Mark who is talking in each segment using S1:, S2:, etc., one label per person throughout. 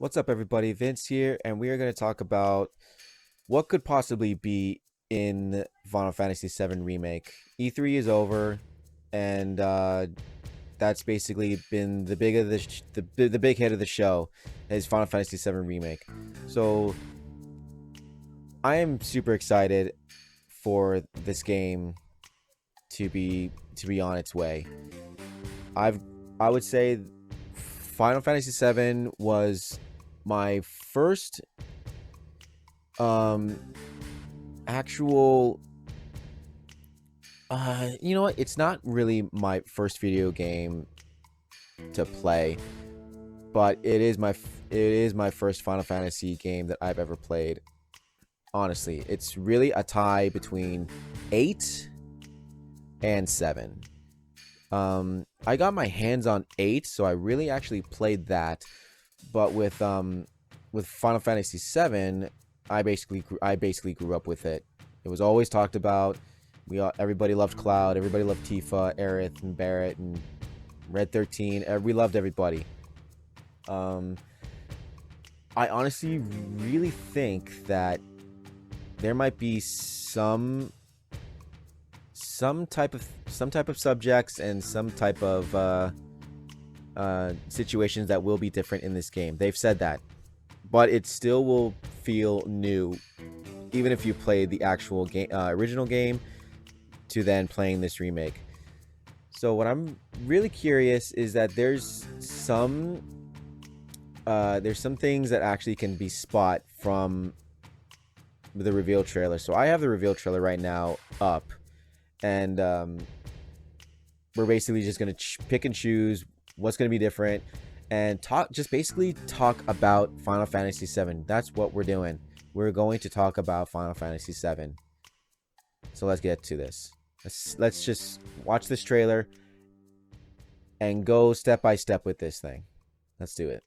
S1: What's up, everybody? Vince here, and we are going to talk about what could possibly be in Final Fantasy VII Remake. E3 is over, and that's basically been the big of the big hit of the show is Final Fantasy VII Remake. So I am super excited for this game to be on its way. I've I would say Final Fantasy VII was my first um actual you know what, it's not really my first video game to play, but it is my first Final Fantasy game that I've ever played. Honestly, it's really a tie between 8 and 7. I got my hands on 8, so I really actually played that. But with Final Fantasy 7, I basically grew up with it. It was always talked about. Everybody loved Cloud, everybody loved Tifa, Aerith, and Barrett, and Red 13. We loved everybody. Um, I honestly really think that there might be some type of subjects and some type of situations that will be different in this game. They've said that, but it still will feel new, even if you play the actual game, original game, to then playing this remake. So what I'm really curious is that there's some things that actually can be spot from the reveal trailer. So I have the reveal trailer right now up, and we're basically just gonna pick and choose what's gonna be different, and basically talk about Final Fantasy VII. That's what we're doing. We're going to talk about Final Fantasy VII. So let's get to this. Let's just watch this trailer and go step by step with this thing. Let's do it.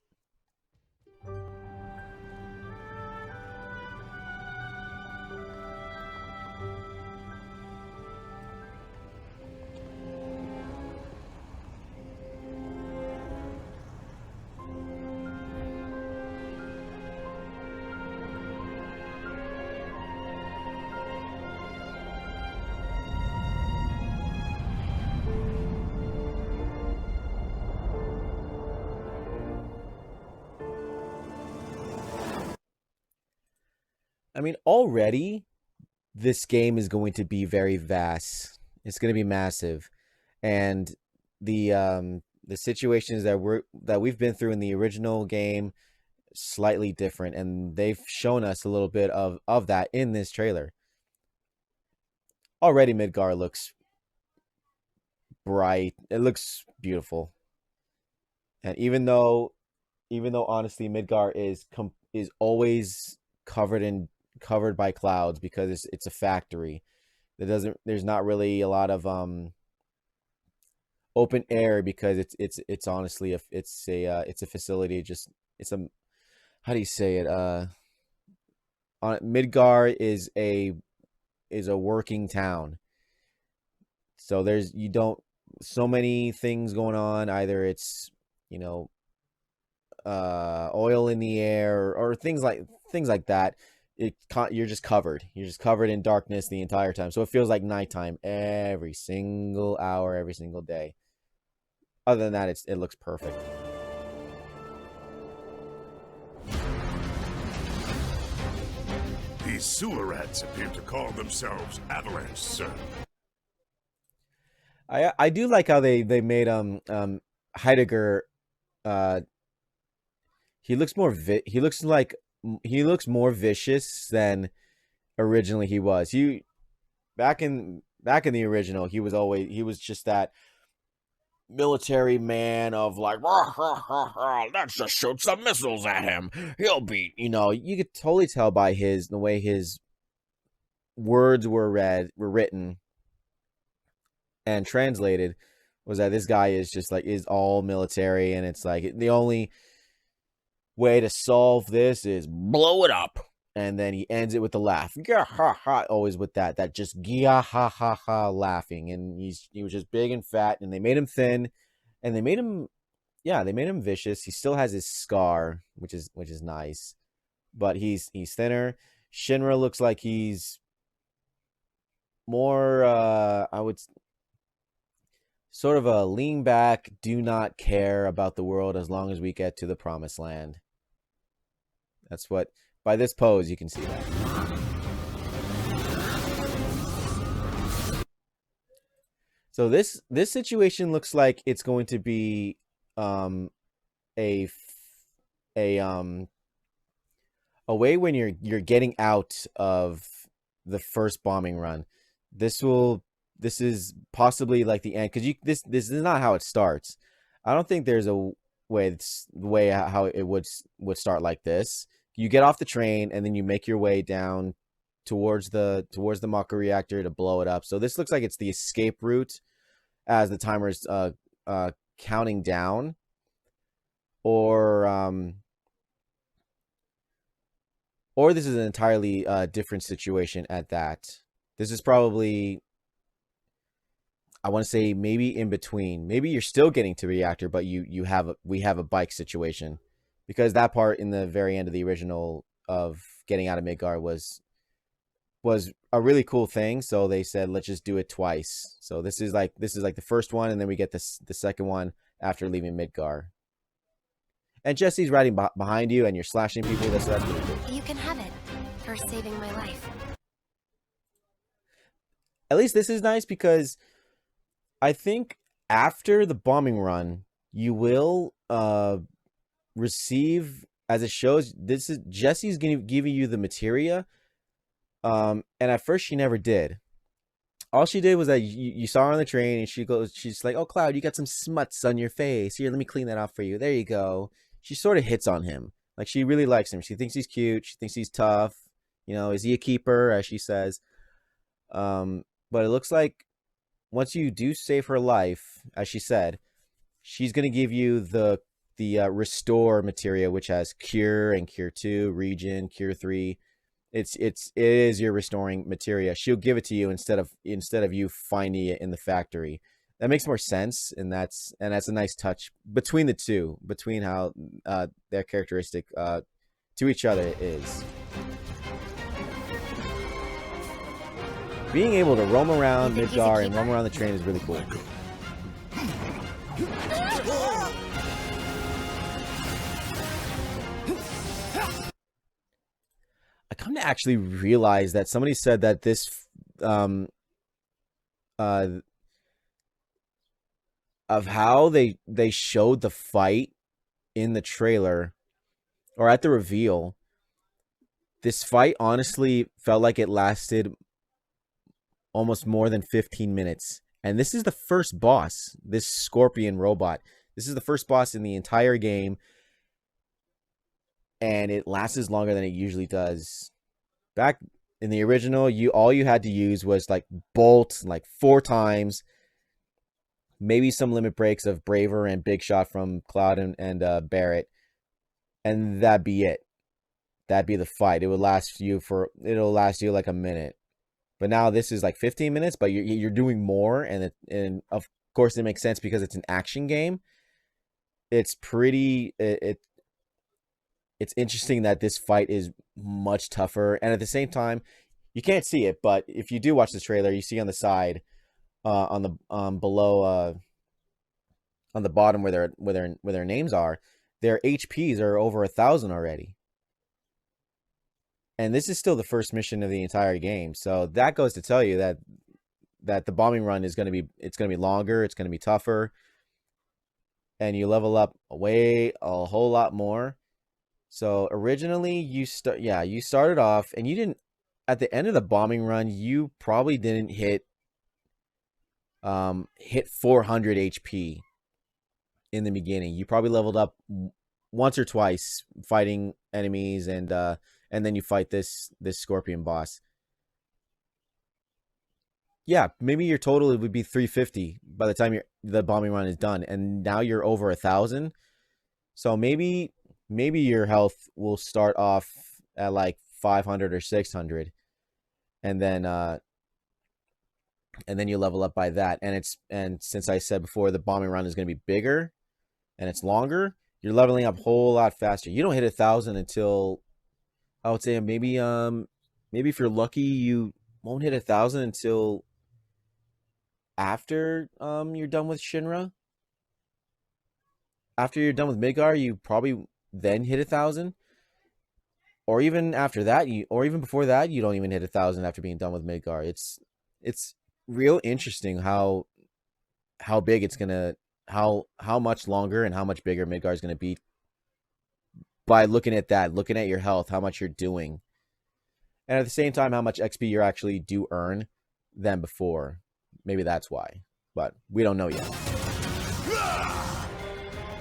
S1: I mean, already this game is going to be very vast. It's going to be massive, and the situations that we've been through in the original game slightly different, and they've shown us a little bit of that in this trailer. Already, Midgar looks bright. It looks beautiful, and even though honestly Midgar is always covered by clouds because it's a factory. There's not really a lot of open air because it's honestly it's a facility. Just it's a how do you say it? On Midgar is a working town. So there's you don't so many things going on. Either it's you know oil in the air, or things like that. You're just covered in darkness the entire time, so it feels like nighttime every single hour, every single day. Other than that, it looks perfect.
S2: These sewer rats appear to call themselves Avalanche, sir.
S1: I do like how they made Heidegger. uh he looks more vicious than originally he was. Back in the original, he was just that military man of like, "Rah, rah, rah, rah, let's just shoot some missiles at him. He'll be," you could totally tell by the way his words were written and translated, was that this guy is all military, and it's like the only way to solve this is blow it up. And then he ends it with a laugh. Yeah, ha ha. Always with that just yeah, ha ha ha laughing. And he was just big and fat, and they made him thin, and they made him yeah, they made him vicious. He still has his scar, which is nice, but he's thinner. Shinra looks like he's more I would sort of a lean back, do not care about the world as long as we get to the promised land. That's what, by this pose you can see that. So this situation looks like it's going to be a a a way when you're getting out of the first bombing run. This is possibly like the end, because this is not how it starts. I don't think there's a way the way how it would start like this. You get off the train and then you make your way down towards the Mako reactor to blow it up. So this looks like it's the escape route as the timer's counting down, or this is an entirely different situation at that. This is probably, I want to say, maybe in between. Maybe you're still getting to reactor, but we have a bike situation, because that part in the very end of the original of getting out of Midgar was a really cool thing. So they said, let's just do it twice. So this is like the first one, and then we get the second one after leaving Midgar. And Jesse's riding behind you, and you're slashing people. That's really cool.
S3: You can have it for saving my life.
S1: At least this is nice, because I think after the bombing run, you will receive, as it shows, this is Jesse's giving you the materia. And at first she never did. All she did was that you saw her on the train, and she's like, "Oh, Cloud, you got some smuts on your face. Here, let me clean that off for you. There you go." She sort of hits on him. Like, she really likes him. She thinks he's cute. She thinks he's tough. You know, is he a keeper, as she says. But it looks like once you do save her life, as she said, she's going to give you the restore materia, which has cure and cure 2, regen, cure 3. It is your restoring materia. She'll give it to you instead of you finding it in the factory. That makes more sense, and that's a nice touch between the two, between how their characteristic to each other is. Being able to roam around Midgar and roam around the train is really cool. I come to actually realize that somebody said that this of how they showed the fight in the trailer or at the reveal, this fight honestly felt like it lasted almost more than 15 minutes. And this is the first boss, this scorpion robot. This is the first boss in the entire game, and it lasts longer than it usually does. Back in the original, all you had to use was like bolt like 4 times, maybe some limit breaks of Braver and Big Shot from Cloud and Barrett, and that'd be it. That'd be the fight. It'll last you like a minute. But now this is like 15 minutes, but you're doing more, and of course it makes sense because it's an action game. It's pretty it's interesting that this fight is much tougher, and at the same time, you can't see it, but if you do watch the trailer, you see on the side, on the below, on the bottom where their names are, their HPs are over 1,000 already. And this is still the first mission of the entire game, so that goes to tell you that the bombing run is going to be longer, it's going to be tougher, and you level up a whole lot more. So originally you started off, and you didn't, at the end of the bombing run, you probably didn't hit 400 HP in the beginning. You probably leveled up once or twice fighting enemies, and then you fight this scorpion boss. Yeah, maybe your total would be 350 by the time the bombing run is done, and now you're over 1,000. So maybe your health will start off at like 500 or 600, and then you level up by that. And since I said before, the bombing run is going to be bigger, and it's longer, you're leveling up a whole lot faster. You don't hit 1,000 until, I would say, maybe if you're lucky, you won't hit 1,000 until after you're done with Shinra. After you're done with Midgar, you probably then hit 1,000. Or even after that, or even before that, you don't even hit 1,000 after being done with Midgar. It's real interesting how big it's gonna, how much longer and how much bigger Midgar is gonna be by looking at that, looking at your health, how much you're doing, and at the same time how much XP you actually do earn than before. Maybe that's why, but we don't know yet.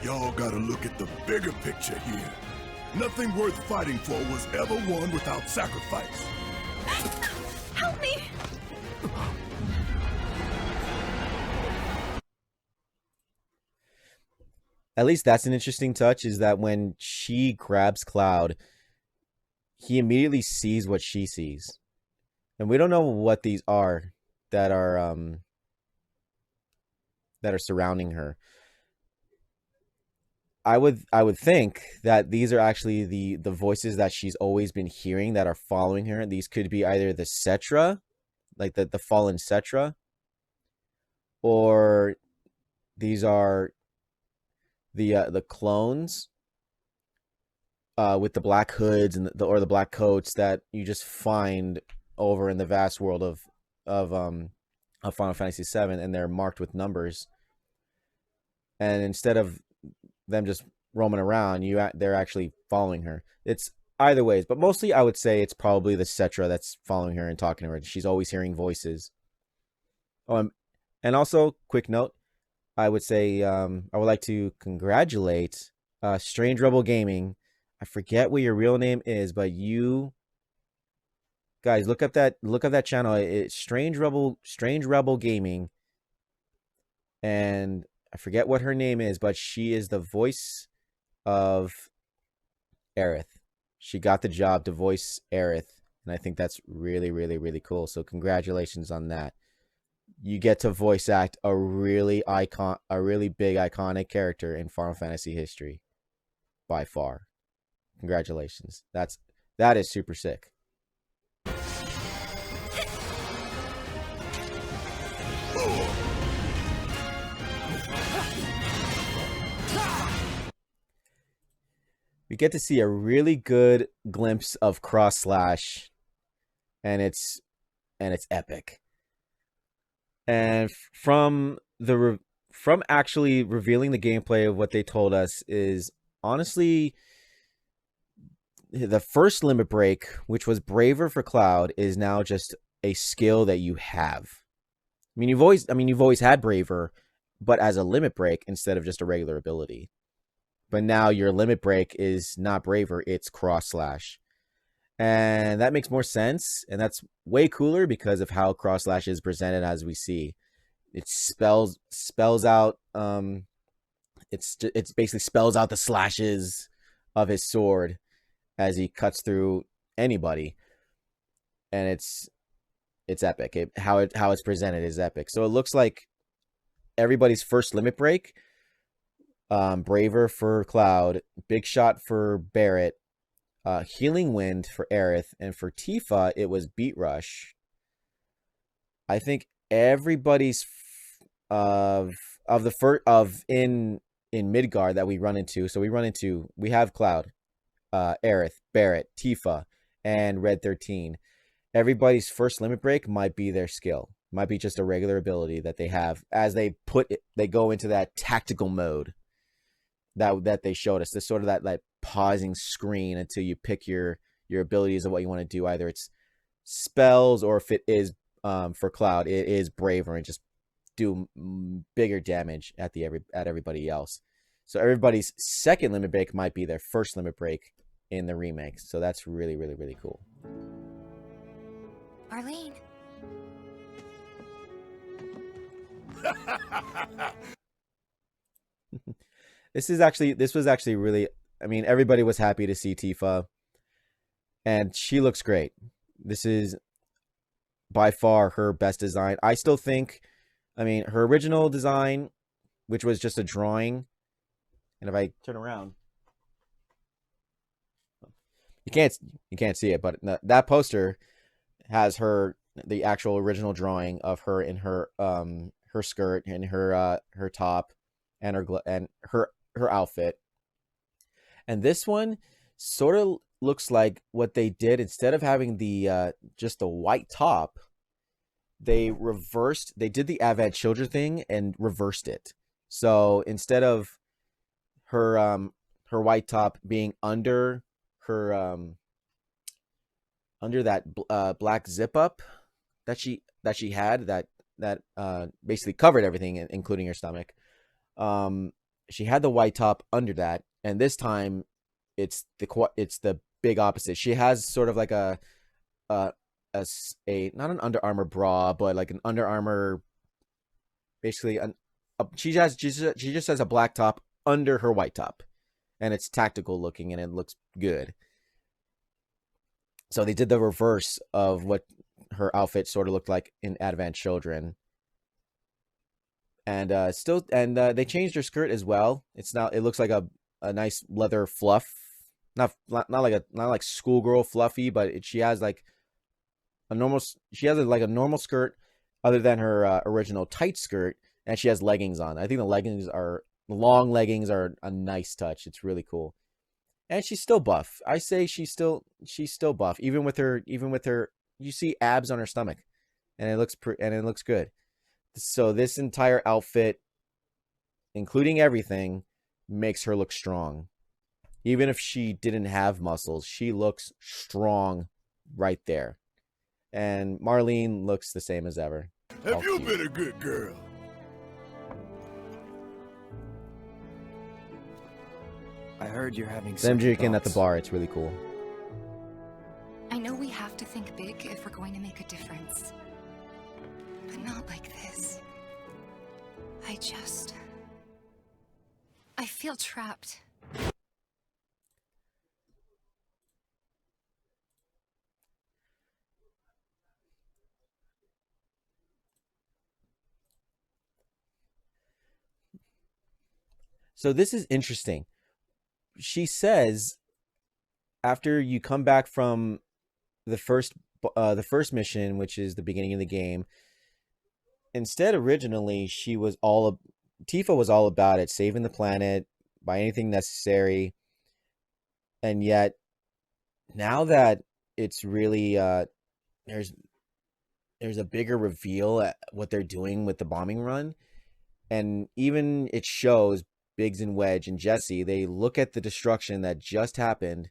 S2: Y'all gotta look at the bigger picture here. Nothing worth fighting for was ever won without sacrifice.
S3: Help me!
S1: At least that's an interesting touch, is that when she grabs Cloud, he immediately sees what she sees. And we don't know what these are that are surrounding her. I would think that these are actually the voices that she's always been hearing that are following her. These could be either the Cetra, like the fallen Cetra, or these are the clones with the black hoods and or the black coats that you just find over in the vast world of Final Fantasy VII, and they're marked with numbers. And instead of them just roaming around, they're actually following her. It's either ways, but mostly I would say it's probably the Cetra that's following her and talking to her. She's always hearing voices. And also, quick note, I would say I would like to congratulate Strange Rebel Gaming. I forget what your real name is, but you guys look up that channel. It's Strange Rebel Gaming, and I forget what her name is, but she is the voice of Aerith. She got the job to voice Aerith, and I think that's really, really, really cool. So congratulations on that. You get to voice act a really big iconic character in Final Fantasy history, by far. Congratulations. That is super sick. We get to see a really good glimpse of Cross Slash, and it's epic. And from actually revealing the gameplay of what they told us is honestly the first limit break, which was Braver for Cloud, is now just a skill that you have. I mean, you've always had Braver, but as a limit break instead of just a regular ability. But now your limit break is not Braver, it's Cross Slash. And that makes more sense, and that's way cooler because of how Cross Slash is presented as we see. It spells out it's basically spells out the slashes of his sword as he cuts through anybody. And it's epic. How it's presented is epic. So it looks like everybody's first limit break, Braver for Cloud, Big Shot for Barret, Healing Wind for Aerith, and for Tifa it was Beat Rush. I think everybody's in Midgar that we run into. So we have Cloud, Aerith, Barret, Tifa, and Red 13. Everybody's first limit break might be their skill, might be just a regular ability that they have as they go into that tactical mode that they showed us. This sort of that pausing screen until you pick your abilities of what you want to do. Either it's spells, or if it is for Cloud, it is Braver and just do bigger damage at everybody else. So everybody's second limit break might be their first limit break in the remake. So that's really, really, really cool.
S3: Arlene.
S1: This was actually really, I mean, everybody was happy to see Tifa, and she looks great. This is by far her best design. I still think, I mean, her original design, which was just a drawing, And if I turn around, you can't see it, but that poster has the actual original drawing of her in her her skirt and her top and her outfit. And this one sort of looks like what they did. Instead of having the just the white top, they did the Advent Children thing and reversed it. So instead of her white top being under her under that black zip up that she had that basically covered everything, including her stomach, she had the white top under that, and this time it's the big opposite. She has sort of like a not an Under Armour bra, but like an Under Armour, basically she just has a black top under her white top, and it's tactical looking and it looks good. So they did the reverse of what her outfit sort of looked like in Advent Children. And they changed her skirt as well. It looks like a nice leather fluff. Not like schoolgirl fluffy, but she has like a normal skirt other than her original tight skirt, and she has leggings on. I think the long leggings are a nice touch. It's really cool. And she's still buff. I say she's still buff, even with her. You see abs on her stomach, and it looks good. So this entire outfit, including everything, makes her look strong. Even if she didn't have muscles, she looks strong right there. And Marlene looks the same as ever.
S2: Have you been a good girl?
S4: I heard you're having
S1: Them
S4: second
S1: drinking at the
S4: thoughts.
S1: bar, it's really cool.
S3: I know we have to think big if we're going to make a difference. But not like this. I feel trapped.
S1: So this is interesting. She says after you come back from the first mission, which is the beginning of the game, instead originally Tifa was all about it, saving the planet by anything necessary. And yet now that it's really there's a bigger reveal at what they're doing with the bombing run, and even it shows Biggs and Wedge and Jesse, they look at the destruction that just happened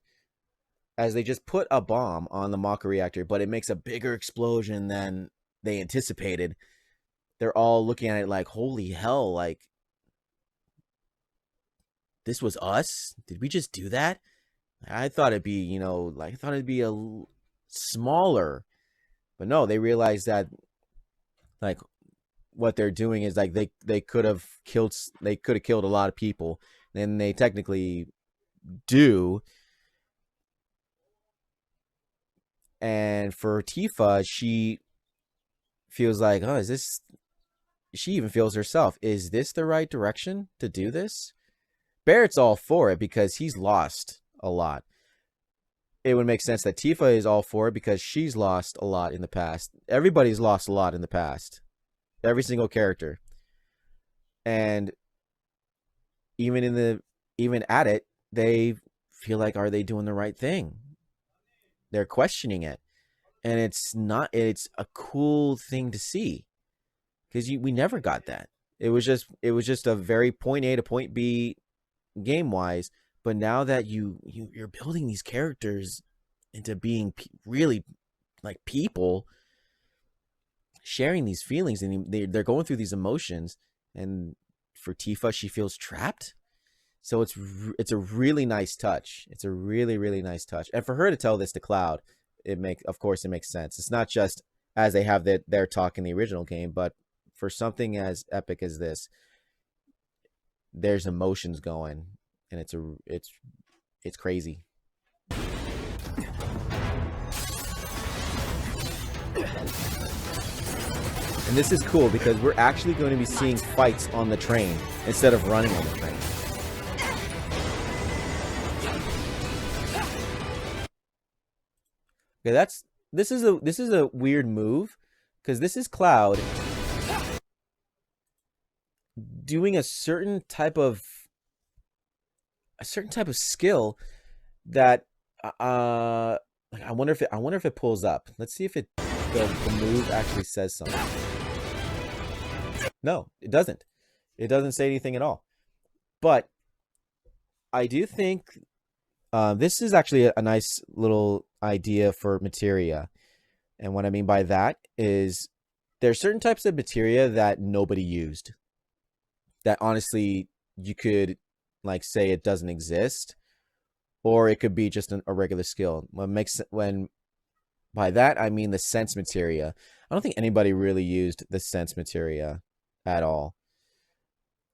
S1: as they just put a bomb on the Mako reactor, but it makes a bigger explosion than they anticipated. They're all looking at it like, holy hell, like, this was us? Did we just do that? I thought it'd be, a smaller. But no, they realized that, like, what they're doing is like they could have killed a lot of people, and they technically do. And for Tifa, she feels like, she even feels herself, is this the right direction to do this? Barrett's all for it because he's lost a lot. It would make sense that Tifa is all for it because she's lost a lot in the past. Everybody's lost a lot in the past. Every single character. And even at it, they feel like, are they doing the right thing? They're questioning it. And it's a cool thing to see. Because we never got that. It was just a very point A to point B game wise. But now that you're building these characters into being really like people, sharing these feelings, and they're going through these emotions, and for Tifa, she feels trapped. So it's a really nice touch. It's a really, really nice touch. And for her to tell this to Cloud, of course it makes sense. It's not just as they have their talk in the original game, but for something as epic as this, there's emotions going, and it's crazy. And this is cool because we're actually going to be seeing fights on the train instead of running on the train. Okay, this is a weird move because this is Cloud doing a certain type of skill that like I wonder if it pulls up. Let's see if the move actually says something. No, it doesn't. It doesn't say anything at all. But I do think this is actually a nice little idea for materia. And what I mean by that is there's certain types of materia that nobody used. That honestly, you could like say it doesn't exist, or it could be just a regular skill. When by that I mean the sense materia. I don't think anybody really used the sense materia at all.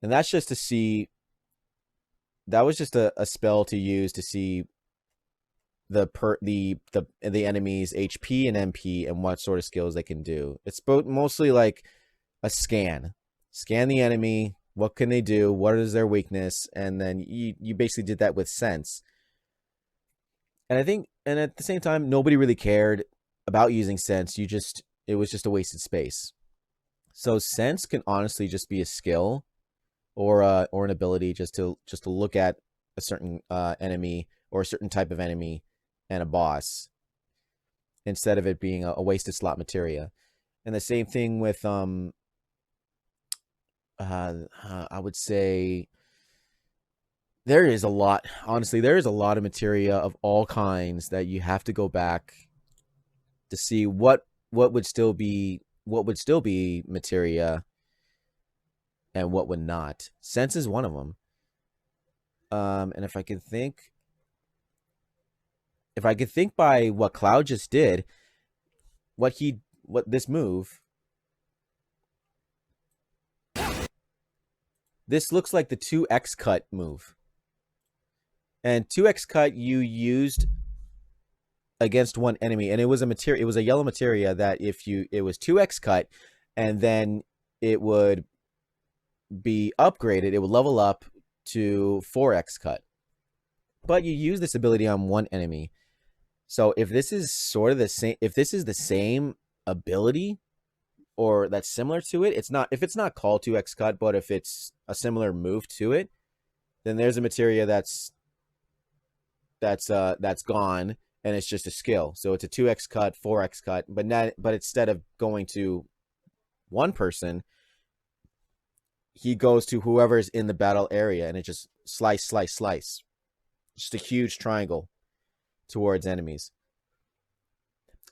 S1: And that's just to see. That was just a spell to use to see the enemy's HP and MP and what sort of skills they can do. It's mostly like a scan. Scan the enemy. What can they do? What is their weakness? And then you basically did that with sense. And I think, and at the same time, nobody really cared about using sense. It was just a wasted space. So sense can honestly just be a skill or an ability just to look at a certain enemy or a certain type of enemy and a boss instead of it being a wasted slot materia. And the same thing with I would say there is a lot. Honestly, there is a lot of materia of all kinds that you have to go back to see what would still be materia and what would not. Sense is one of them. And if I could think by what Cloud just did, what this move, this looks like the 2x cut move. And 2x cut you used against one enemy, and it was a yellow materia that it was 2x cut, and then it would be upgraded, it would level up to 4x cut. But you use this ability on one enemy. So if this is sort of the same, if this is the same ability or that's similar to it, if it's not called 2x cut, but if it's a similar move to it, then there's a materia that's gone, and it's just a skill. So it's a 2x cut, 4x cut, but instead of going to one person, he goes to whoever's in the battle area, and it just slice, slice, slice. Just a huge triangle towards enemies.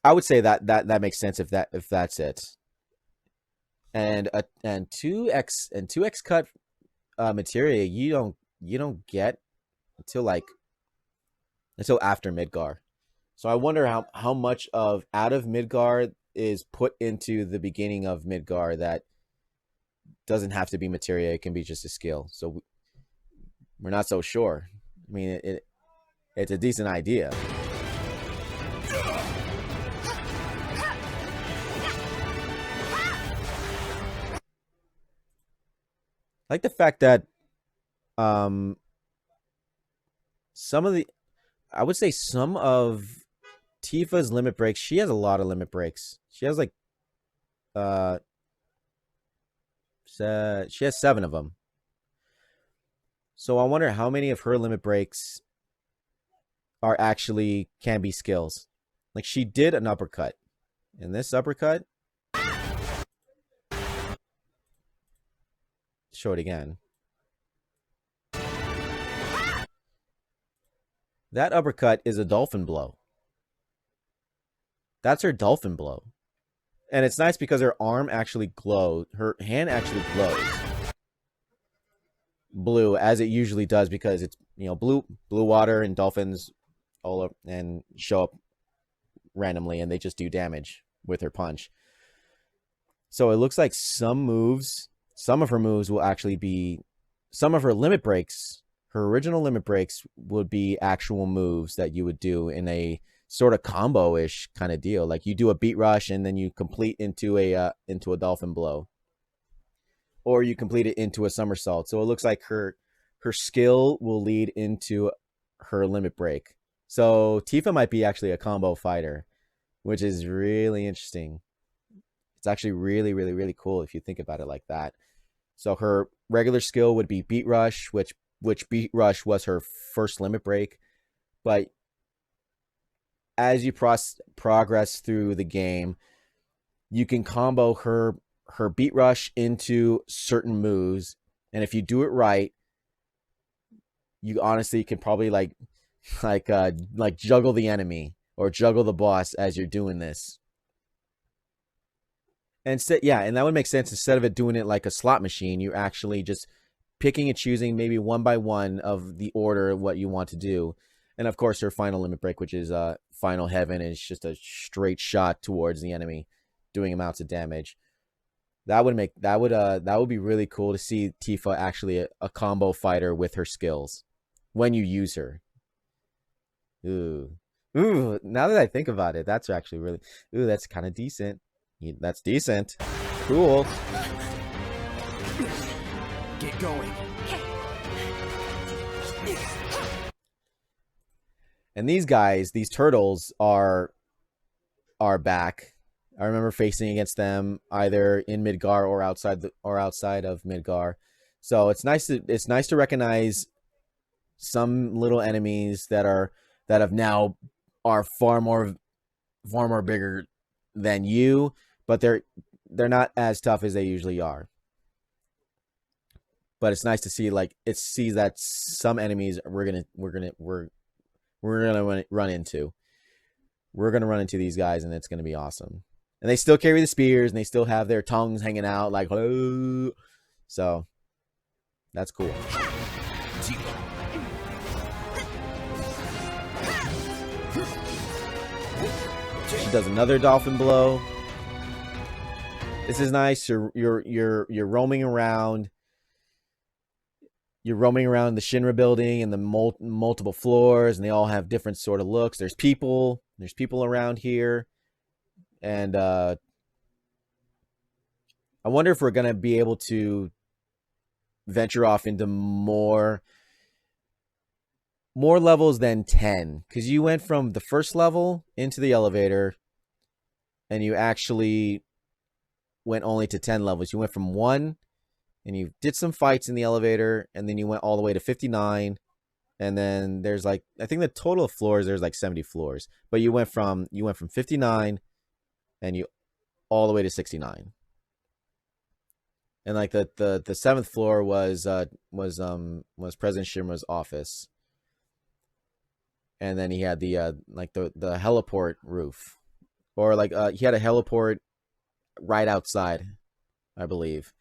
S1: I would say that makes sense if that's it. And 2x cut materia you don't get until after Midgar. So I wonder how much of out of Midgar is put into the beginning of Midgar that doesn't have to be materia, it can be just a skill. So we're not so sure. I mean, it's a decent idea. I like the fact that I would say some of Tifa's limit breaks, she has a lot of limit breaks. She has like she has 7 of them. So I wonder how many of her limit breaks can be skills. Like she did an uppercut. And this uppercut, show it again. That uppercut is a dolphin blow. That's her dolphin blow. And it's nice because her arm actually glows. Her hand actually glows blue, as it usually does, because it's, blue water and dolphins all up and show up randomly, and they just do damage with her punch. So it looks like some of her moves will actually be, some of her limit breaks, her original limit breaks would be actual moves that you would do in a sort of combo-ish kind of deal. Like you do a beat rush and then you complete into a dolphin blow, or you complete it into a somersault. So it looks like her skill will lead into her limit break. So Tifa might be actually a combo fighter. which is really interesting. It's actually really, really, really cool if you think about it like that. So her regular skill would be Beat Rush, which Beat Rush was her first limit break. But as you progress through the game, you can combo her Beat Rush into certain moves, and if you do it right, you honestly can probably like juggle the enemy or juggle the boss as you're doing this. And and that would make sense. Instead of it doing it like a slot machine, you're actually just picking and choosing maybe one by one of the order of what you want to do. And of course, her final limit break, which is Final Heaven, is just a straight shot towards the enemy, doing amounts of damage. That would be really cool to see Tifa actually a combo fighter with her skills when you use her. Ooh. Now that I think about it, that's actually really that's kind of decent. That's decent. Cool.
S4: Get going.
S1: And these guys, these turtles are back. I remember facing against them either in Midgar or outside of Midgar. So it's nice to recognize some little enemies that have now are far more bigger than you, but they're not as tough as they usually are. But it's nice to see that some enemies we're gonna run into. We're gonna run into these guys, and it's gonna be awesome. And they still carry the spears, and they still have their tongues hanging out like, oh. So that's cool. She does another dolphin blow. This is nice. You're roaming around. You're roaming around the Shinra building and the multiple floors, and they all have different sort of looks. There's people around here, and I wonder if we're gonna be able to venture off into more levels than 10, because you went from the first level into the elevator, and you actually went only to 10 levels. You went from 1. And you did some fights in the elevator, and then you went all the way to 59, and then there's I think the total of floors, there's 70 floors, but you went from 59, and you all the way to 69, and the 7th floor was President Shinra's office, and then he had the heliport roof, or he had a heliport right outside, I believe.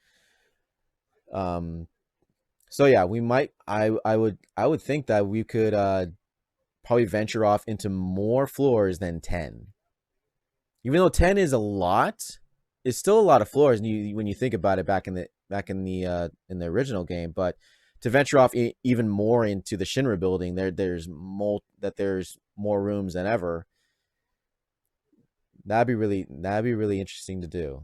S1: So yeah, we might. I would think that we could probably venture off into more floors than 10. Even though 10 is a lot, it's still a lot of floors. And when you think about it, back in the original game, but to venture off even more into the Shinra building, there's more rooms than ever. That'd be really interesting to do.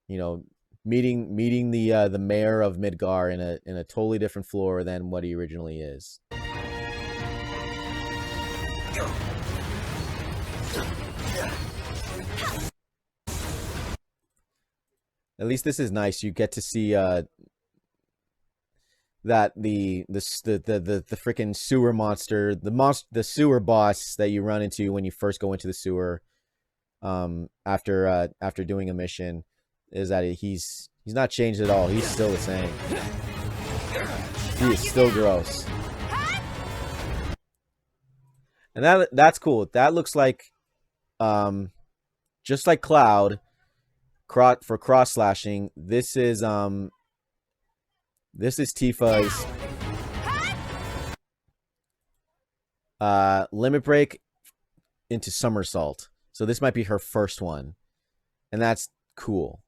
S1: You know, meeting the mayor of Midgar in a totally different floor than what he originally is. At least this is nice. You get to see that the freaking sewer monster, the sewer boss that you run into when you first go into the sewer, after doing a mission, is that he's not changed at all. He's still the same. He is still gross. And that's cool. That looks like just like Cloud for cross slashing. This is Tifa's limit break into somersault. So this might be her first one. And that's cool.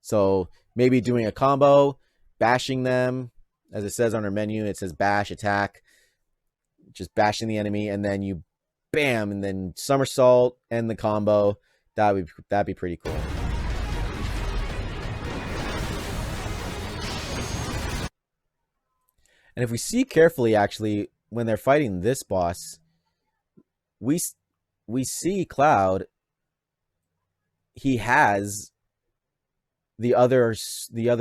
S1: So maybe doing a combo, bashing them, as it says on her menu, it says bash, attack, just bashing the enemy, and then you bam, and then somersault and the combo. That'd be pretty cool. And if we see carefully, actually, when they're fighting this boss, we see Cloud he has the other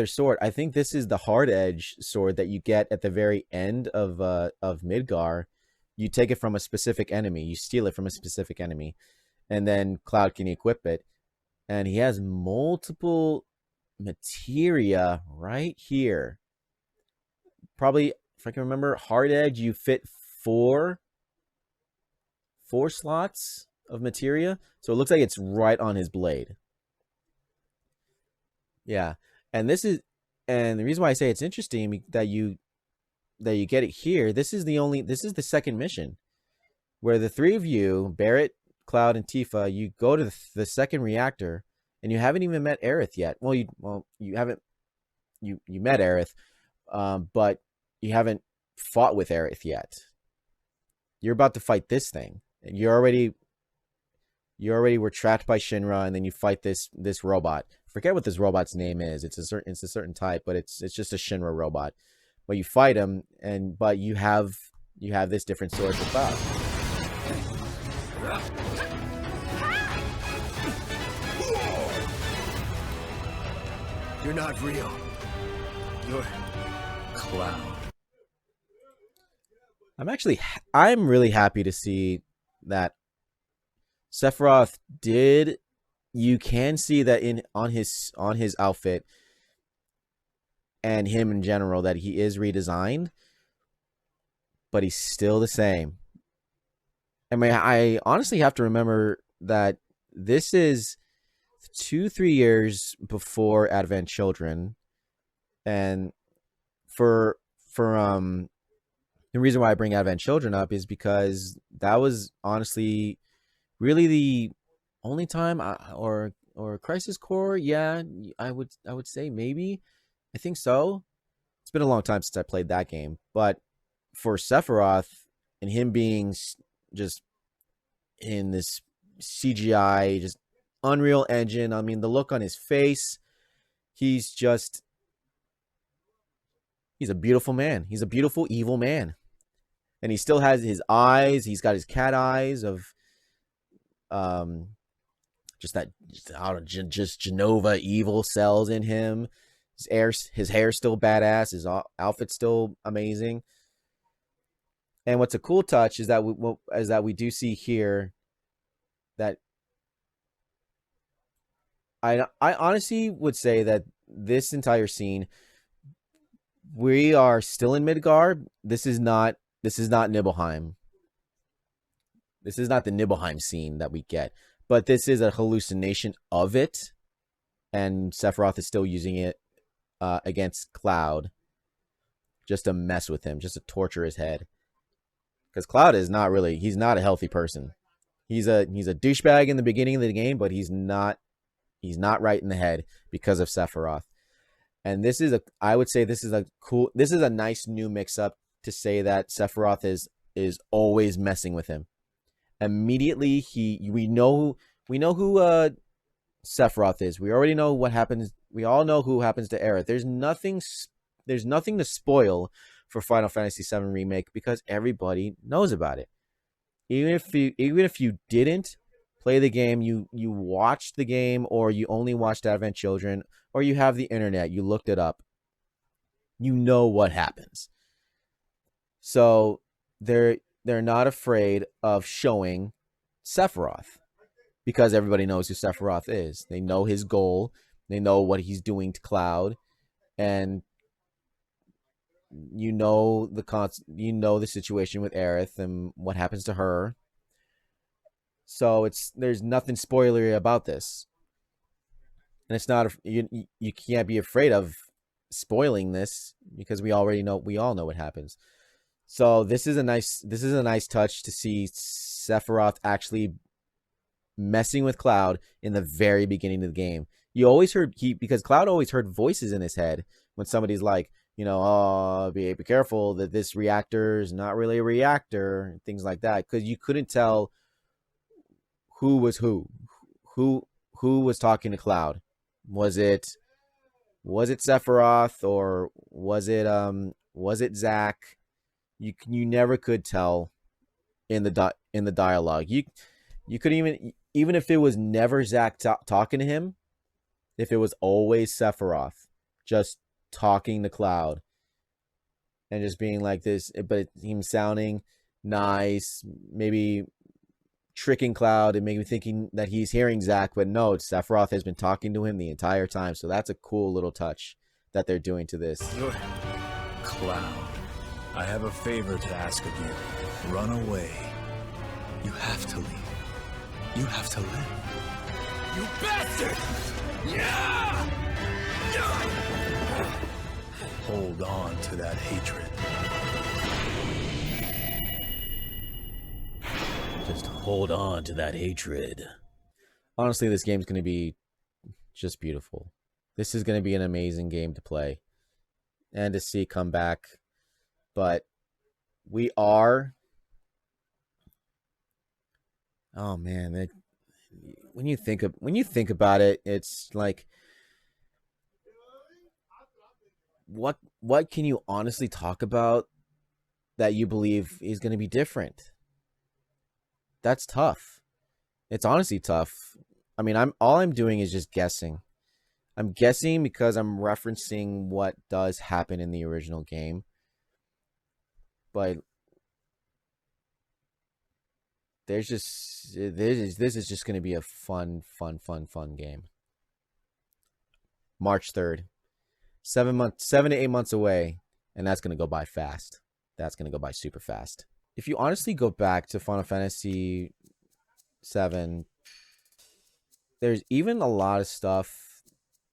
S1: sword. I think this is the hard edge sword that you get at the very end of Midgar. You take it from a specific enemy. You steal it from a specific enemy, and then Cloud can equip it. And he has multiple materia right here. Probably, if I can remember, hard edge. You fit four slots of materia, so it looks like it's right on his blade. Yeah, and the reason why I say it's interesting that you get it here. This is the second mission where the three of you, Barrett, Cloud, and Tifa, you go to the second reactor, and you haven't even met Aerith yet. Well, you haven't you met Aerith, but you haven't fought with Aerith yet. You're about to fight this thing, and you already were trapped by Shinra, and then you fight this robot. Forget what this robot's name is. It's a certain type, but it's just a Shinra robot. But you fight him, but you have this different sword for Cloud.
S4: You're not real. You're Cloud.
S1: I'm really happy to see that Sephiroth did. You can see that on his outfit and him in general that he is redesigned, but he's still the same. I mean, I honestly have to remember that this is 2-3 years before Advent Children, and for the reason why I bring Advent Children up is because that was honestly really the only time or Crisis Core. Yeah, I would say maybe. I think so. It's been a long time since I played that game, but for Sephiroth and him being just in this CGI, just Unreal Engine. I mean, the look on his face, he's a beautiful man. He's a beautiful, evil man. And he still has his eyes. He's got his cat eyes of just Genova evil cells in him. His hair's still badass. His outfit's still amazing. And what's a cool touch is that we do see here that I honestly would say that this entire scene, we are still in Midgard. This is not Nibelheim. This is not the Nibelheim scene that we get, but this is a hallucination of it, and Sephiroth is still using it against Cloud, just to mess with him, just to torture his head. Because Cloud is he's not a healthy person. He's a douchebag in the beginning of the game, but he's not right in the head because of Sephiroth. And I would say this is a nice new mix up to say that Sephiroth is always messing with him. Immediately we know who Sephiroth is. We already know what happens. We all know who happens to Aerith. There's nothing to spoil for Final Fantasy VII Remake because everybody knows about it. Even if you didn't play the game, you watched the game, or you only watched Advent Children, or you have the internet, you looked it up, you know what happens. So they're not afraid of showing Sephiroth because everybody knows who Sephiroth is. They know his goal, they know what he's doing to Cloud, and you know the situation with Aerith and what happens to her. So there's nothing spoilery about this. And it's not you can't be afraid of spoiling this because we all know what happens. So this is a nice touch to see Sephiroth actually messing with Cloud in the very beginning of the game. You always heard because Cloud always heard voices in his head when somebody's like, oh, be careful that this reactor is not really a reactor, and things like that, because you couldn't tell who was who was talking to Cloud. Was it Sephiroth, or was it Zack? You never could tell in the dialogue. You could even even if it was never Zack talking to him, if it was always Sephiroth just talking to Cloud and just being like this, but him sounding nice, maybe tricking Cloud and maybe thinking that he's hearing Zack, but no, Sephiroth has been talking to him the entire time. So that's a cool little touch that they're doing to this.
S4: You're Cloud. I have a favor to ask of you. Run away. You have to leave. You have to live.
S2: You bastard! Yeah!
S4: Hold on to that hatred.
S1: Just hold on to that hatred. Honestly, this game's going to be just beautiful. This is going to be an amazing game to play and to see come back. But we are... Oh man, when you think about it, it's like, what can you honestly talk about that you believe is going to be different? That's tough. It's honestly tough. I mean, all I'm doing is just guessing. I'm guessing because I'm referencing what does happen in the original game. But this is just going to be a fun game. March 3rd. 7 to 8 months away, and that's going to go by fast. That's going to go by super fast. If you honestly go back to Final Fantasy VII, there's even a lot of stuff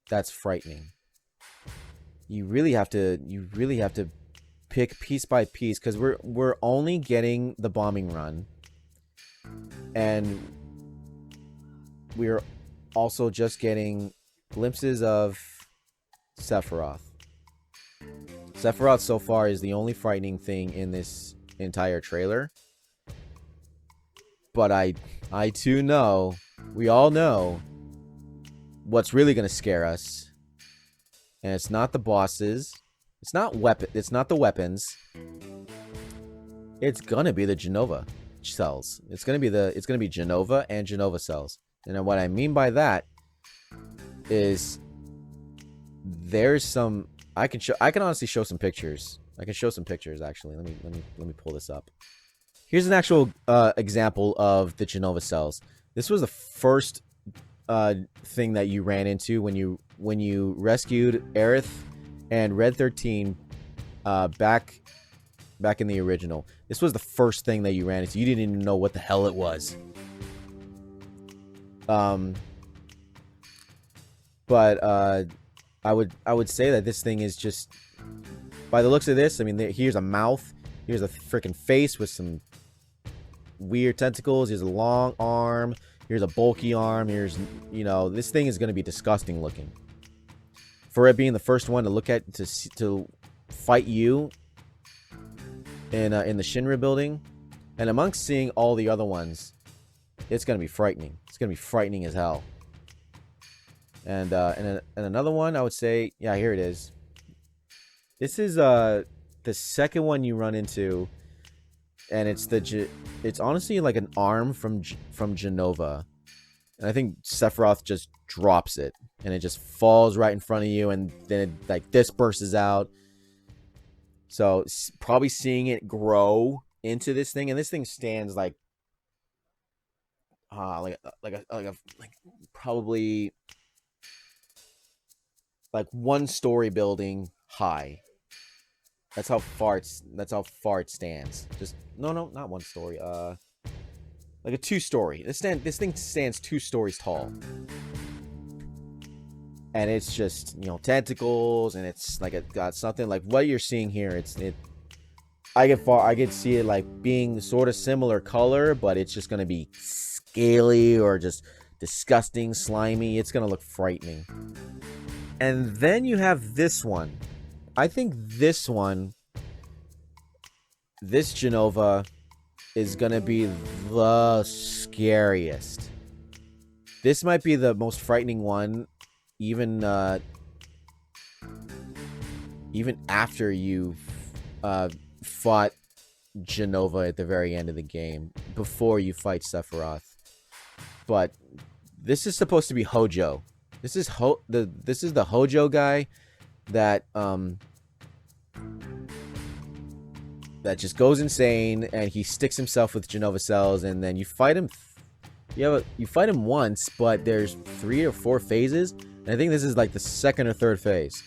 S1: that's frightening. You really have to pick piece by piece, because we're only getting the bombing run, and we're also just getting glimpses of Sephiroth. Sephiroth so far is the only frightening thing in this entire trailer. But I too know, we all know what's really going to scare us. And it's not the bosses. It's not the weapons. It's going to be the Genova cells. It's going to be Genova and Genova cells. And what I mean by that is there's some I can honestly show some pictures. I can show some pictures actually. Let me pull this up. Here's an actual example of the Genova cells. This was the first thing that you ran into when you rescued Aerith and Red 13 back in the original. This was the first thing that you ran into. You didn't even know what the hell it was. But I would say that this thing is just, by the looks of this, I mean, here's a mouth, here's a freaking face with some weird tentacles, here's a long arm, here's a bulky arm, here's, this thing is going to be disgusting looking. For it being the first one to look at, to fight you in the Shinra building, and amongst seeing all the other ones, it's going to be frightening. It's going to be frightening as hell. And another one, I would say, yeah, here it is. This is the second one you run into, and it's honestly like an arm from Genova, and I think Sephiroth just drops it, and it just falls right in front of you, and then it, like, this bursts out. So probably seeing it grow into this thing, and this thing stands like probably like one story building high. That's how far it stands. Just no, not one story. Like a 2-story. This thing stands 2 stories tall. And it's just, tentacles, and it's like it got something like what you're seeing here. I could see it like being sort of similar color, but it's just gonna be scaly or just disgusting, slimy. It's gonna look frightening. And then you have this one. I think this Genova is gonna be the scariest. This might be the most frightening one, even after you've fought Genova at the very end of the game, before you fight Sephiroth. but this is supposed to be Hojo. This is the Hojo guy that that just goes insane, and he sticks himself with Genova cells, and then you fight him. You fight him once, but there's 3 or 4 phases, and I think this is like the 2nd or 3rd phase.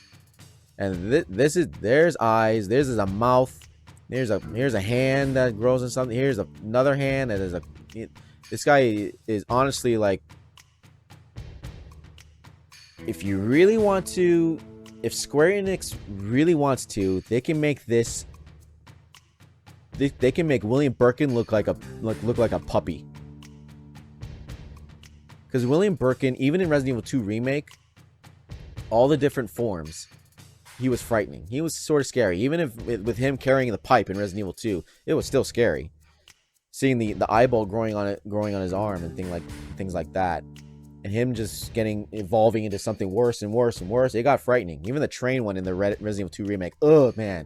S1: And there's eyes, there's a mouth, here's a hand that grows in something, here's another hand, and this guy is honestly like, if you really want to, if Square Enix really wants to, they can make this. They can make William Birkin look like a puppy. Because William Birkin, even in Resident Evil 2 Remake, all the different forms, he was frightening. He was sort of scary. Even if with him carrying the pipe in Resident Evil 2, it was still scary. Seeing the eyeball growing on his arm and things like that. And him just evolving into something worse and worse and worse. It got frightening. Even the train one in the Resident Evil 2 Remake. Oh, man.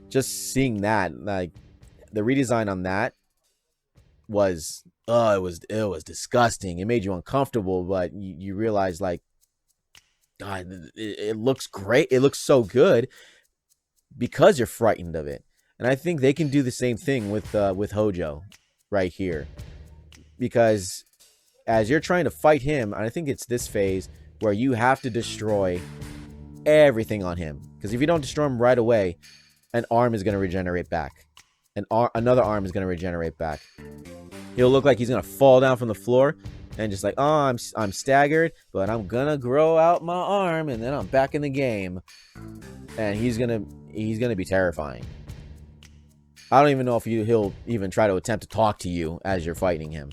S1: Just seeing that, like, the redesign on that was, it was disgusting. It made you uncomfortable, but you realize, like, God, it looks great. It looks so good because you're frightened of it. And I think they can do the same thing with Hojo right here. Because as you're trying to fight him, I think it's this phase where you have to destroy everything on him. Because if you don't destroy him right away, an arm is going to regenerate back. Another arm is going to regenerate back. He'll look like he's going to fall down from the floor and just like, oh, I'm staggered, but I'm going to grow out my arm and then I'm back in the game. And he's going to be terrifying. I don't even know if he'll even try to attempt to talk to you as you're fighting him.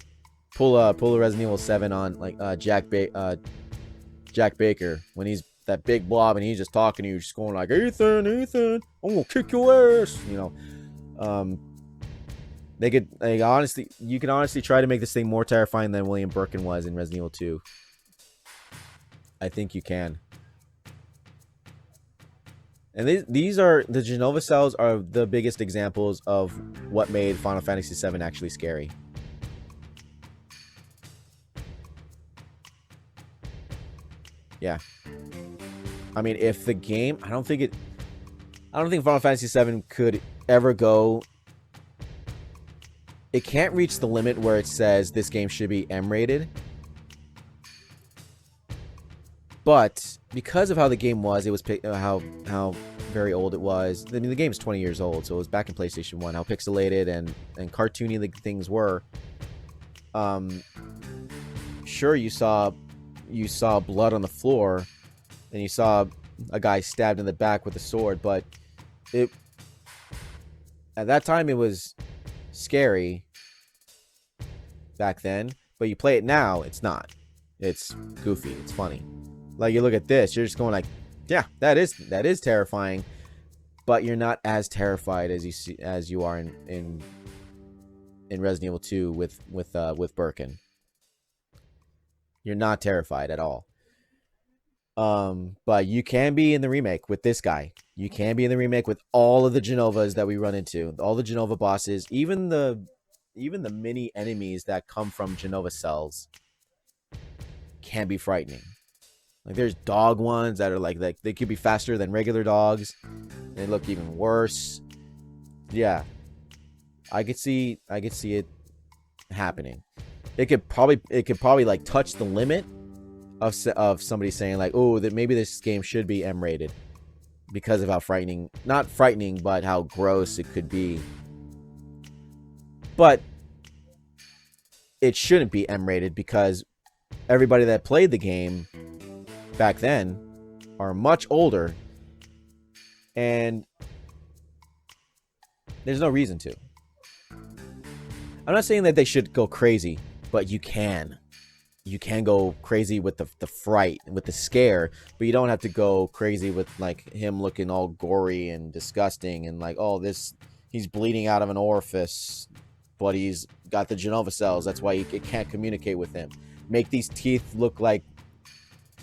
S1: Pull a Resident Evil 7 on like Jack Baker when he's that big blob and he's just talking to you, just going like, Ethan, I'm gonna kick your ass. You know, you can honestly try to make this thing more terrifying than William Birkin was in Resident Evil 2. I think you can. And these are the Genova cells are the biggest examples of what made Final Fantasy VII actually scary. Yeah. I mean, if the game, I don't think Final Fantasy VII could ever go. It can't reach the limit where it says this game should be M-rated. But because of how the game was, it was how very old it was. I mean, the game's 20 years old, so it was back in PlayStation 1. How pixelated and cartoony the things were. Sure, you saw blood on the floor, and you saw a guy stabbed in the back with a sword, but at that time it was scary back then. But you play it now, it's not. It's goofy. It's funny. Like, you look at this, you're just going like, yeah, that is terrifying, but you're not as terrified as you are in Resident Evil 2 with Birkin. You're not terrified at all. But you can be in the remake with this guy. You can be in the remake with all of the Genovas that we run into, all the Genova bosses, even the mini enemies that come from Genova cells can be frightening. Like, there's dog ones that are like they could be faster than regular dogs. They look even worse. Yeah, I could see it happening. It could probably like touch the limit of somebody saying like, oh, that maybe this game should be M-rated because of how frightening, not frightening, but how gross it could be. But it shouldn't be M-rated because everybody that played the game back then are much older, and there's no reason to. I'm not saying that they should go crazy, but you can go crazy with the fright, with the scare, but you don't have to go crazy with like him looking all gory and disgusting and like, oh, he's bleeding out of an orifice, but he's got the Genova cells, that's why it can't communicate with him. Make these teeth look like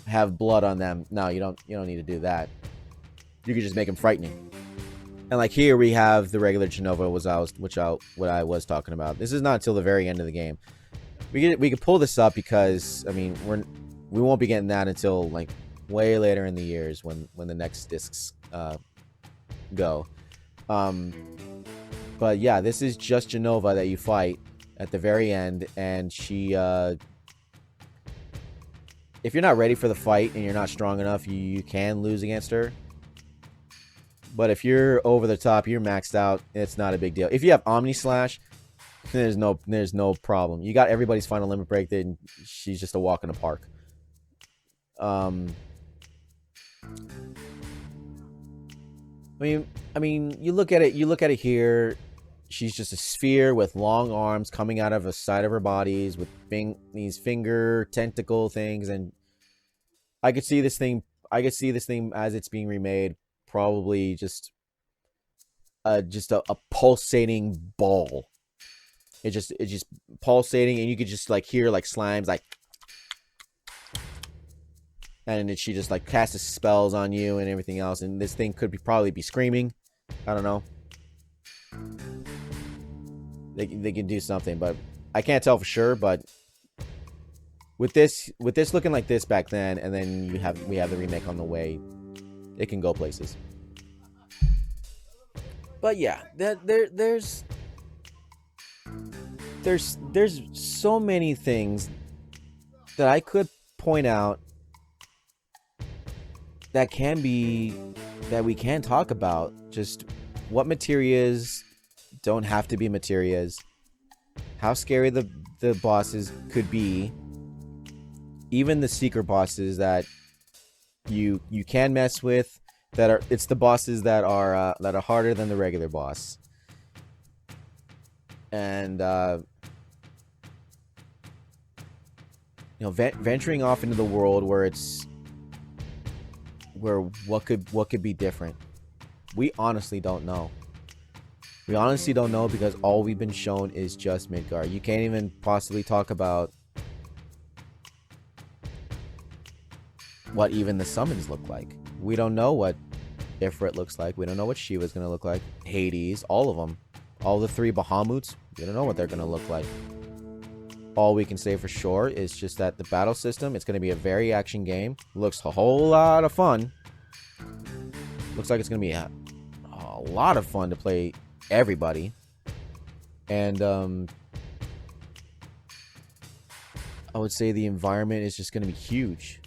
S1: have blood on them. No, you don't need to do that. You could just make them frightening. And like here we have the regular Genova, what I was talking about. This is not until the very end of the game. we could pull this up because I mean we won't be getting that until like way later in the years when the next discs go. But yeah, this is just Genova that you fight at the very end, and she if you're not ready for the fight and you're not strong enough, you can lose against her. But if you're over the top, you're maxed out, it's not a big deal. If you have Omni Slash, there's no problem. You got everybody's final limit break, then she's just a walk in the park. I mean, you look at it here. She's just a sphere with long arms coming out of the side of her bodies with these finger tentacle things, and I could see this thing. As it's being remade, probably just a pulsating ball. It's just pulsating, and you could just like hear like slimes like, and then she just like casts spells on you and everything else. And this thing could probably be screaming. I don't know. They can do something, but I can't tell for sure. But with this looking like this back then, and then we have the remake on the way, it can go places. But yeah, there's so many things that I could point out that we can talk about. Just what materias don't have to be materias, how scary the bosses could be, even the secret bosses that you can mess with, it's the bosses that are harder than the regular boss. And venturing off into the world where what could be different, we honestly don't know. We honestly don't know, because all we've been shown is just Midgar. You can't even possibly talk about what even the summons look like. We don't know what Ifrit looks like. We don't know what Shiva's going to look like. Hades, all of them. All the 3 Bahamuts, we don't know what they're going to look like. All we can say for sure is just that the battle system, it's going to be a very action game. Looks a whole lot of fun. Looks like it's going to be a lot of fun to play everybody. And I would say the environment is just going to be huge.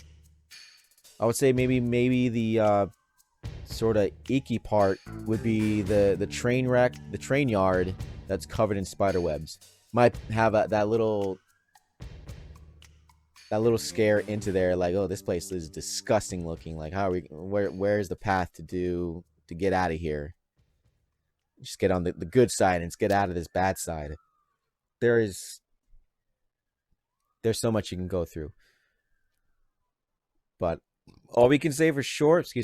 S1: I would say maybe the sort of icky part would be the train wreck, the train yard that's covered in spider webs. Might have that little scare into there, like, oh, this place is disgusting looking. Like, how are we? Where's the path to get out of here? Just get on the good side and just get out of this bad side. There's so much you can go through. But all we can say for sure, is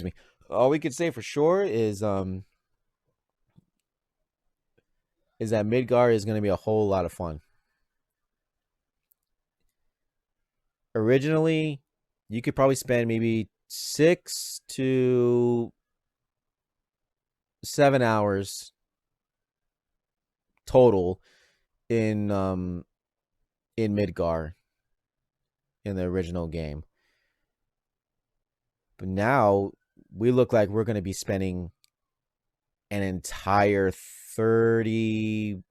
S1: is that Midgar is going to be a whole lot of fun. Originally, you could probably spend maybe 6 to 7 hours total in Midgar in the original game. But now we look like we're going to be spending an entire 20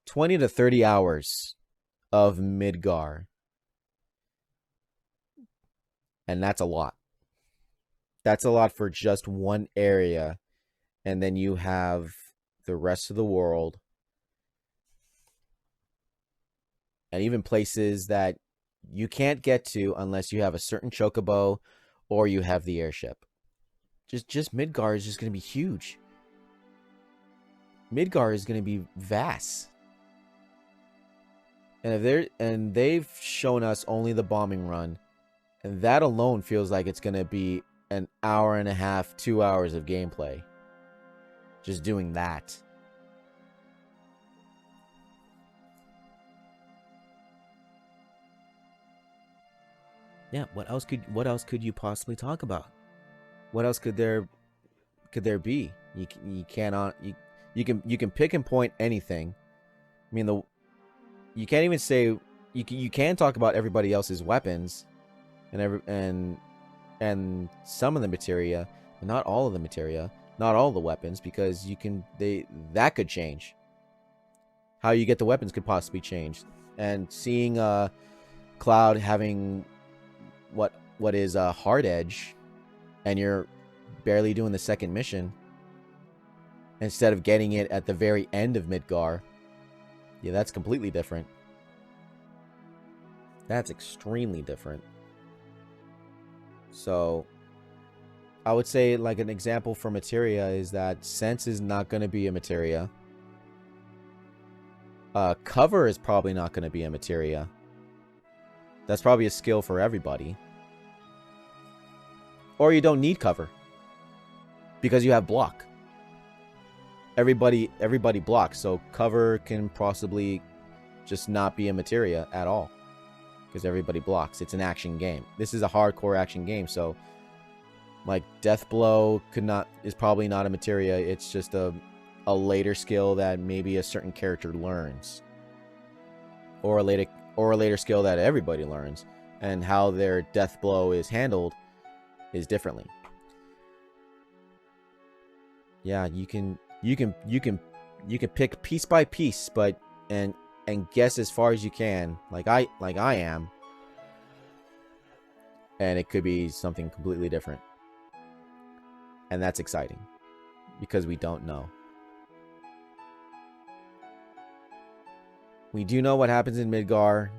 S1: to 30 hours of Midgar. And that's a lot. That's a lot for just one area. And then you have the rest of the world. And even places that you can't get to unless you have a certain chocobo or you have the airship. Just Midgar is just going to be huge. Midgar is going to be vast. And they've shown us only the bombing run. And that alone feels like it's going to be an hour and a half, 2 hours of gameplay. Just doing that. Yeah, what else could you possibly talk about? What else could there be? You can pick and point anything. I mean, you can't even say you can talk about everybody else's weapons and some of the materia, but not all of the materia, not all the weapons, because that could change. How you get the weapons could possibly change. And seeing Cloud having what is a hard edge, and you're barely doing the second mission instead of getting it at the very end of Midgar, yeah, that's completely different. That's extremely different. So I would say, like, an example for materia is that sense is not going to be a materia. Cover is probably not going to be a materia. That's probably a skill for everybody. Or you don't need cover because you have block. Everybody blocks, so cover can possibly just not be a materia at all because everybody blocks. It's an action game. This is a hardcore action game, so like Death Blow is probably not a materia. It's just a later skill that maybe a certain character learns, or a later skill that everybody learns, and how their Death Blow is handled is differently. Yeah, you can pick piece by piece, but and guess as far as you can, like I am, and it could be something completely different, and that's exciting because we don't know. We do know what happens in Midgar,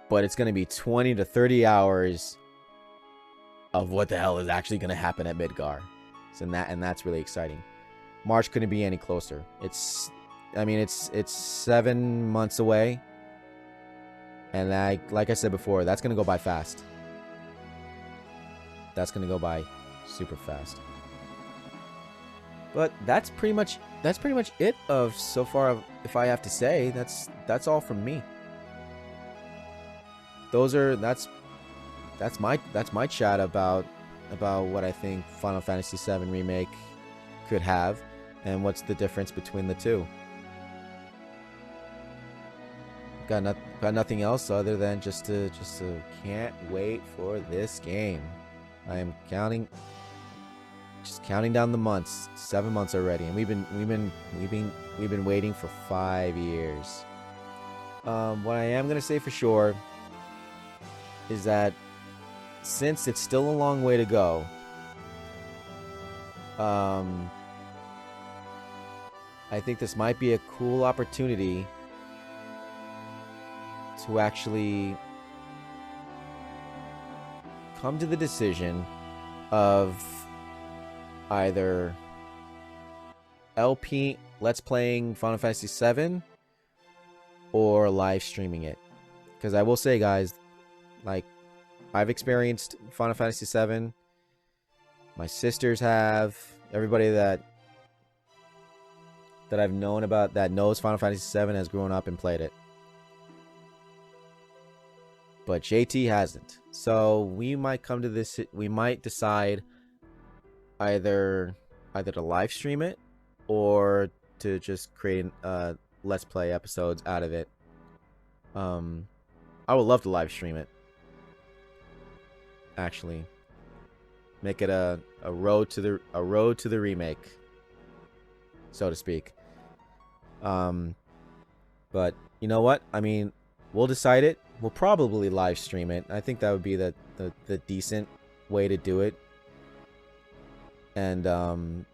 S1: but it's going to be 20 to 30 hours of what the hell is actually going to happen at Midgar. So that's really exciting. March couldn't be any closer. It's 7 months away, and like I said before, that's going to go by fast. That's going to go by super fast. But that's pretty much it of so far. If I have to say, that's all from me. That's my chat about what I think Final Fantasy VII Remake could have, and what's the difference between the two. Got nothing else other than just to can't wait for this game. I am counting down the months. 7 months already, and we've been waiting for 5 years. What I am gonna say for sure is that since it's still a long way to go, I think this might be a cool opportunity to actually come to the decision of either Let's Playing Final Fantasy VII or live streaming it. Because I will say, guys, like, I've experienced Final Fantasy VII. My sisters have. Everybody that I've known about that knows Final Fantasy VII has grown up and played it. But JT hasn't. So we might come to this. We might decide either to live stream it or to just create Let's Play episodes out of it. I would love to live stream it. Actually, make it a road to the remake, so to speak. But you know what? I mean, we'll decide it. We'll probably live stream it. I think that would be the decent way to do it. And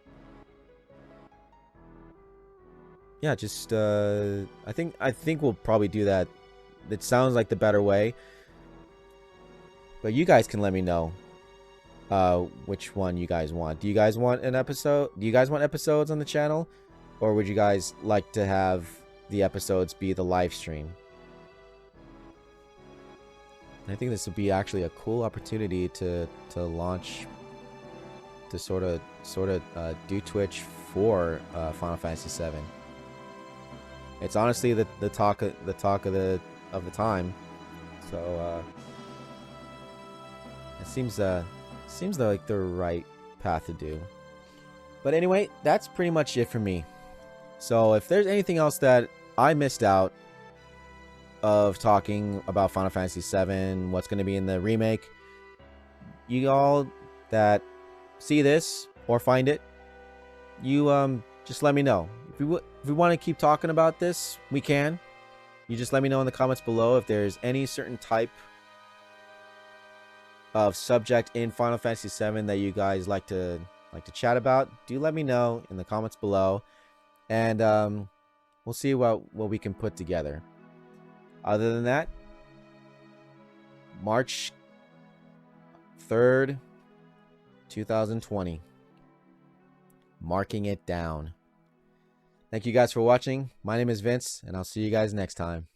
S1: yeah, just I think we'll probably do that. It sounds like the better way. But you guys can let me know which one you guys want. Do you guys want an episode? Do you guys want episodes on the channel? Or would you guys like to have the episodes be the live stream? I think this would be actually a cool opportunity to launch, to sort of do Twitch for Final Fantasy VII. It's honestly the talk of the time. So it seems like the right path to do. But anyway, that's pretty much it for me. So if there's anything else that I missed out of talking about Final Fantasy VII, what's going to be in the remake, you all that see this or find it, you just let me know. If we want to keep talking about this, we can. You just let me know in the comments below if there's any certain type of subject in Final Fantasy VII that you guys like to chat about. Do let me know in the comments below, and we'll see what we can put together. Other than that, March 3rd, 2020. Marking it down. Thank you guys for watching. My name is Vince, and I'll see you guys next time.